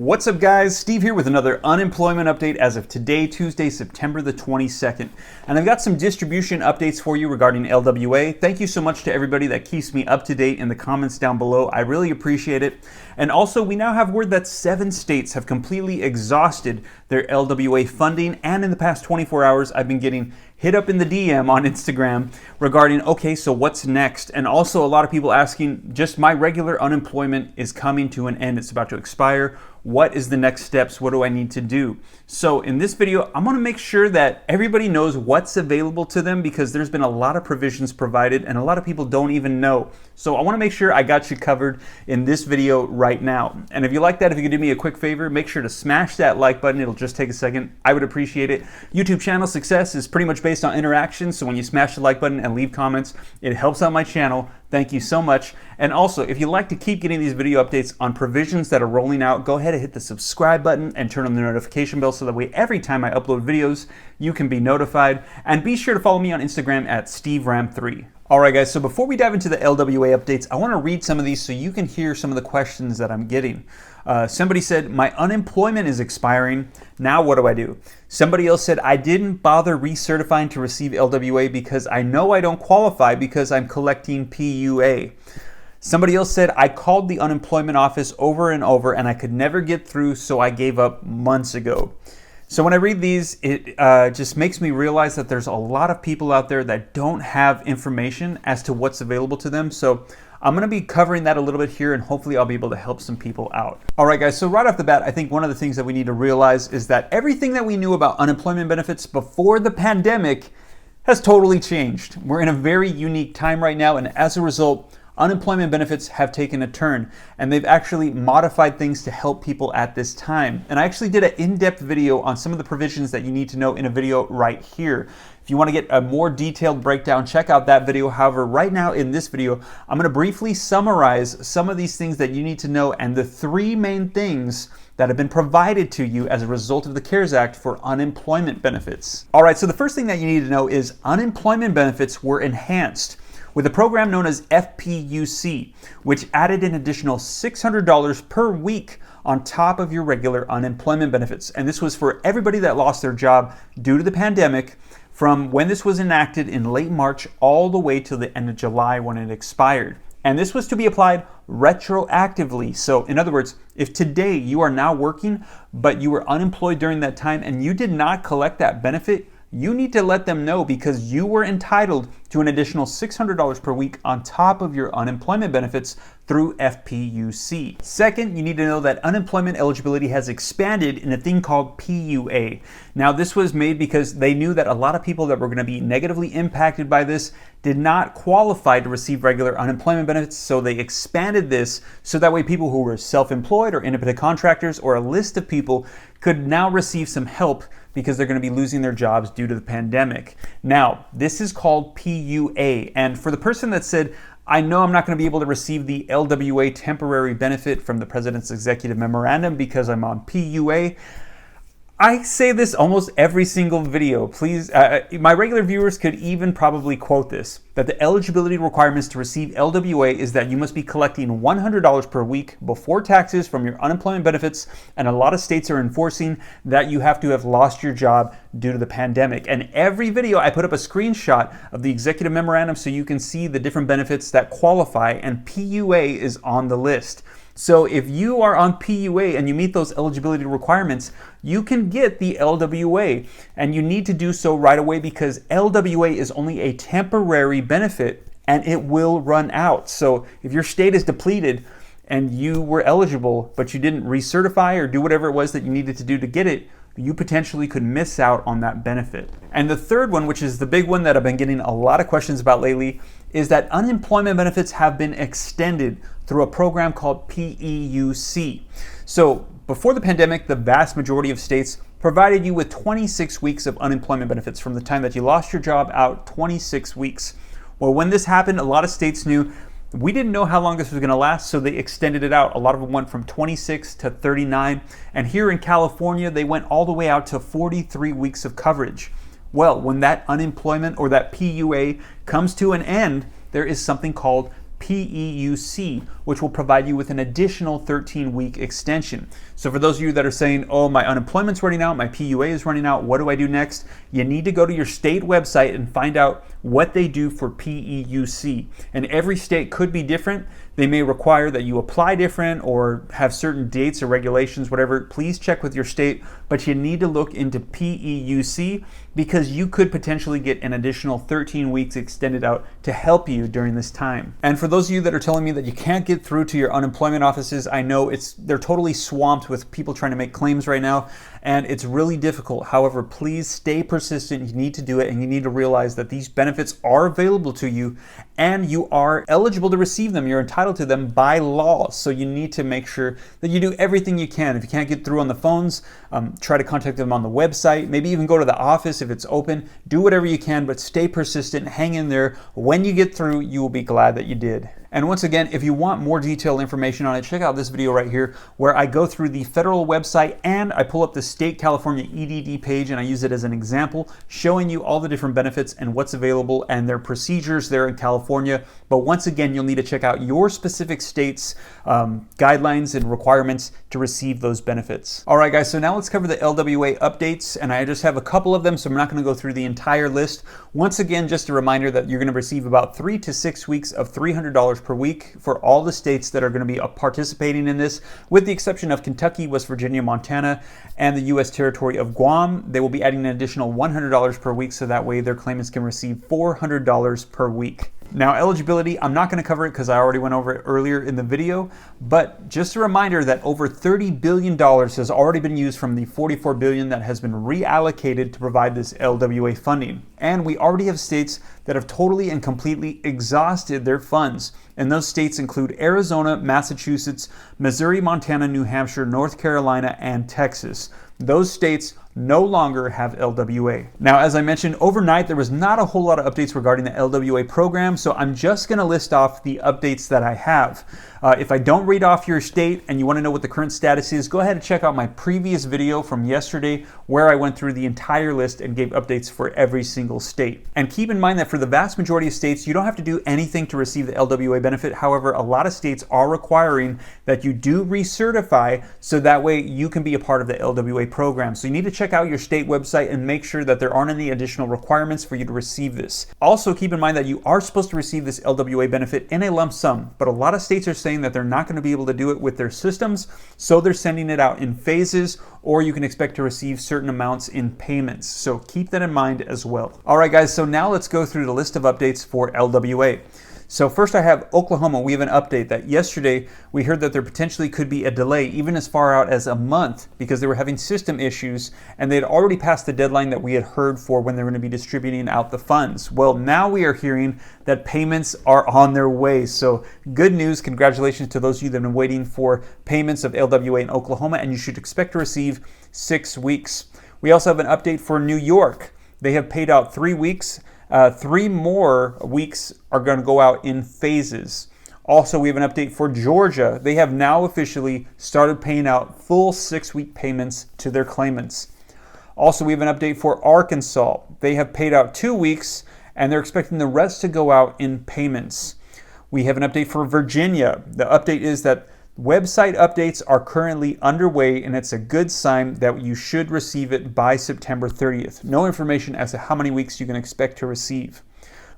What's up, guys? Steve here with another unemployment update as of today, Tuesday, September the 22nd. And I've got some distribution updates for you regarding LWA. Thank you so much to everybody that keeps me up to date in the comments down below. I really appreciate it. And also, we now have word that 7 states have completely exhausted their LWA funding. And in the past 24 hours, I've been getting hit up in the DM on Instagram regarding, okay, so what's next? And also a lot of people asking, just my regular unemployment is coming to an end. It's about to expire. What is the next steps? What do I need to do? So in this video, I'm gonna make sure that everybody knows what's available to them because there's been a lot of provisions provided and a lot of people don't even know. So I wanna make sure I got you covered in this video right now. And if you like that, if you could do me a quick favor, make sure to smash that like button. It'll just take a second. I would appreciate it. YouTube channel success is pretty much based on interaction. So when you smash the like button and leave comments, it helps out my channel. Thank you so much. And also, if you'd like to keep getting these video updates on provisions that are rolling out, go ahead and hit the subscribe button and turn on the notification bell so that way every time I upload videos, you can be notified. And be sure to follow me on Instagram at SteveRam3. All right, guys, so before we dive into the LWA updates, I want to read some of these so you can hear some of the questions that I'm getting. Somebody said, my unemployment is expiring. Now what do I do? Somebody else said, I didn't bother recertifying to receive LWA because I know I don't qualify because I'm collecting PUA. Somebody else said, I called the unemployment office over and over and I could never get through, so I gave up months ago. So when I read these, it just makes me realize that there's a lot of people out there that don't have information as to what's available to them. So I'm gonna be covering that a little bit here and hopefully I'll be able to help some people out. All right, guys, so right off the bat, I think one of the things that we need to realize is that everything that we knew about unemployment benefits before the pandemic has totally changed. We're in a very unique time right now, and as a result, unemployment benefits have taken a turn, and they've actually modified things to help people at this time. And I actually did an in-depth video on some of the provisions that you need to know in a video right here. If you want to get a more detailed breakdown, check out that video. However, right now in this video, I'm going to briefly summarize some of these things that you need to know and the 3 main things that have been provided to you as a result of the CARES Act for unemployment benefits. All right, so the first thing that you need to know is unemployment benefits were enhanced with a program known as FPUC, which added an additional $600 per week on top of your regular unemployment benefits. And this was for everybody that lost their job due to the pandemic from when this was enacted in late March all the way till the end of July when it expired. And this was to be applied retroactively. So in other words, if today you are now working, but you were unemployed during that time and you did not collect that benefit, you need to let them know because you were entitled to an additional $600 per week on top of your unemployment benefits through FPUC. Second, you need to know that unemployment eligibility has expanded in a thing called PUA. Now, this was made because they knew that a lot of people that were going to be negatively impacted by this did not qualify to receive regular unemployment benefits, so they expanded this so that way people who were self-employed or independent contractors or a list of people could now receive some help because they're going to be losing their jobs due to the pandemic. Now, this is called PUA, and for the person that said, I know I'm not going to be able to receive the LWA temporary benefit from the President's Executive Memorandum because I'm on PUA, I say this almost every single video. Please, my regular viewers could even probably quote this, that the eligibility requirements to receive LWA is that you must be collecting $100 per week before taxes from your unemployment benefits, and a lot of states are enforcing that you have to have lost your job due to the pandemic. And every video I put up a screenshot of the executive memorandum so you can see the different benefits that qualify, and PUA is on the list. So if you are on PUA and you meet those eligibility requirements, you can get the LWA, and you need to do so right away because LWA is only a temporary benefit and it will run out. So if your state is depleted and you were eligible, but you didn't recertify or do whatever it was that you needed to do to get it, you potentially could miss out on that benefit. And the third one, which is the big one that I've been getting a lot of questions about lately, is that unemployment benefits have been extended through a program called FPUC. So before the pandemic, the vast majority of states provided you with 26 weeks of unemployment benefits from the time that you lost your job out, 26 weeks. Well, when this happened, a lot of states knew we didn't know how long this was going to last, so they extended it out. A lot of them went from 26 to 39. And here in California, they went all the way out to 43 weeks of coverage. Well, when that unemployment or that PUA comes to an end, there is something called FPUC, which will provide you with an additional 13-week extension. So for those of you that are saying, oh, my unemployment's running out, my PUA is running out, what do I do next? You need to go to your state website and find out what they do for FPUC. And every state could be different. They may require that you apply different or have certain dates or regulations, whatever. Please check with your state, but you need to look into FPUC because you could potentially get an additional 13 weeks extended out to help you during this time. And for those of you that are telling me that you can't get through to your unemployment offices, I know they're totally swamped with people trying to make claims right now, and it's really difficult. However, please stay persistent. You need to do it, and you need to realize that these benefits are available to you and you are eligible to receive them. You're entitled to them by law. So you need to make sure that you do everything you can. If you can't get through on the phones, try to contact them on the website, maybe even go to the office if it's open. Do whatever you can, but stay persistent, hang in there. When you get through, you will be glad that you did. And once again, if you want more detailed information on it, check out this video right here where I go through the federal website and I pull up the state California EDD page and I use it as an example, showing you all the different benefits and what's available and their procedures there in California. But once again, you'll need to check out your specific state's guidelines and requirements to receive those benefits. All right, guys, so now let's cover the LWA updates. And I just have a couple of them, so I'm not going to go through the entire list. Once again, just a reminder that you're going to receive about 3 to 6 weeks of $300 per week for all the states that are going to be participating in this, with the exception of Kentucky, West Virginia, Montana, and the U.S. territory of Guam. They will be adding an additional $100 per week, so that way their claimants can receive $400 per week. Now, eligibility, I'm not going to cover it because I already went over it earlier in the video, but just a reminder that over $30 billion has already been used from the $44 billion that has been reallocated to provide this LWA funding. And we already have states that have totally and completely exhausted their funds. And those states include Arizona, Massachusetts, Missouri, Montana, New Hampshire, North Carolina, and Texas. Those states no longer have LWA. Now, as I mentioned, overnight there was not a whole lot of updates regarding the LWA program, so I'm just going to list off the updates that I have. If I don't read off your state and you want to know what the current status is, go ahead and check out my previous video from yesterday where I went through the entire list and gave updates for every single state. And keep in mind that for the vast majority of states, you don't have to do anything to receive the LWA benefit. However, a lot of states are requiring that you do recertify so that way you can be a part of the LWA program. So you need to check out your state website and make sure that there aren't any additional requirements for you to receive this. Also, keep in mind that you are supposed to receive this LWA benefit in a lump sum, but a lot of states are saying that they're not going to be able to do it with their systems, so they're sending it out in phases, or you can expect to receive certain amounts in payments. So keep that in mind as well. All right, guys, so now let's go through the list of updates for LWA. So first I have Oklahoma. We have an update that yesterday we heard that there potentially could be a delay even as far out as a month because they were having system issues and they had already passed the deadline that we had heard for when they were going to be distributing out the funds. Well, now we are hearing that payments are on their way. So good news. Congratulations to those of you that have been waiting for payments of LWA in Oklahoma, and you should expect to receive 6 weeks. We also have an update for New York. They have paid out 3 weeks. 3 more weeks are going to go out in phases. Also, we have an update for Georgia. They have now officially started paying out full 6-week payments to their claimants. Also, we have an update for Arkansas. They have paid out 2 weeks and they're expecting the rest to go out in payments. We have an update for Virginia. The update is that website updates are currently underway, and it's a good sign that you should receive it by September 30th. No information as to how many weeks you can expect to receive.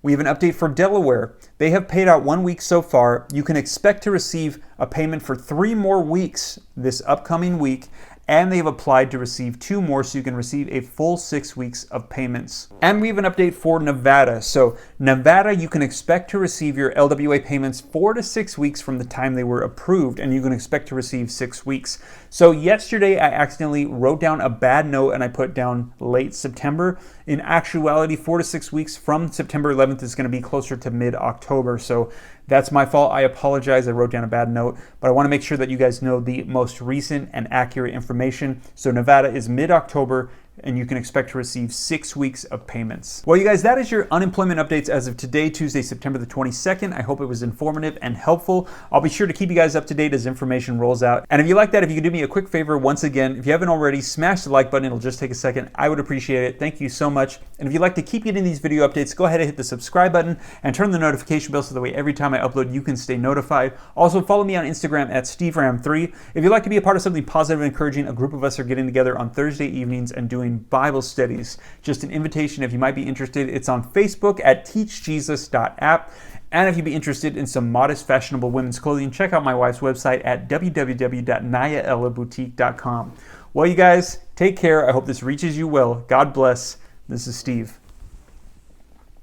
We have an update for Delaware. They have paid out 1 week so far. You can expect to receive a payment for 3 more weeks this upcoming week, and they've applied to receive 2 more, so you can receive a full 6 weeks of payments. And we have an update for Nevada. So Nevada, you can expect to receive your LWA payments 4 to 6 weeks from the time they were approved, and you can expect to receive 6 weeks. So yesterday I accidentally wrote down a bad note and I put down late September. In actuality, 4 to 6 weeks from September 11th is going to be closer to mid-October. So that's my fault. I apologize. I wrote down a bad note, but I want to make sure that you guys know the most recent and accurate information. So Nevada is mid-October. and you can expect to receive 6 weeks of payments. Well, you guys, that is your unemployment updates as of today, Tuesday, September the 22nd. I hope it was informative and helpful. I'll be sure to keep you guys up to date as information rolls out. And if you like that, if you could do me a quick favor, once again, if you haven't already, smash the like button. It'll just take a second. I would appreciate it. Thank you so much. And if you'd like to keep getting these video updates, go ahead and hit the subscribe button and turn the notification bell so that way every time I upload, you can stay notified. Also, follow me on Instagram at SteveRam3. If you'd like to be a part of something positive and encouraging, a group of us are getting together on Thursday evenings and doing Bible studies. Just an invitation if you might be interested. It's on Facebook at teachjesus.app. And if you'd be interested in some modest, fashionable women's clothing, check out my wife's website at www.nayaellaboutique.com. Well, you guys, take care. I hope this reaches you well. God bless. This is Steve.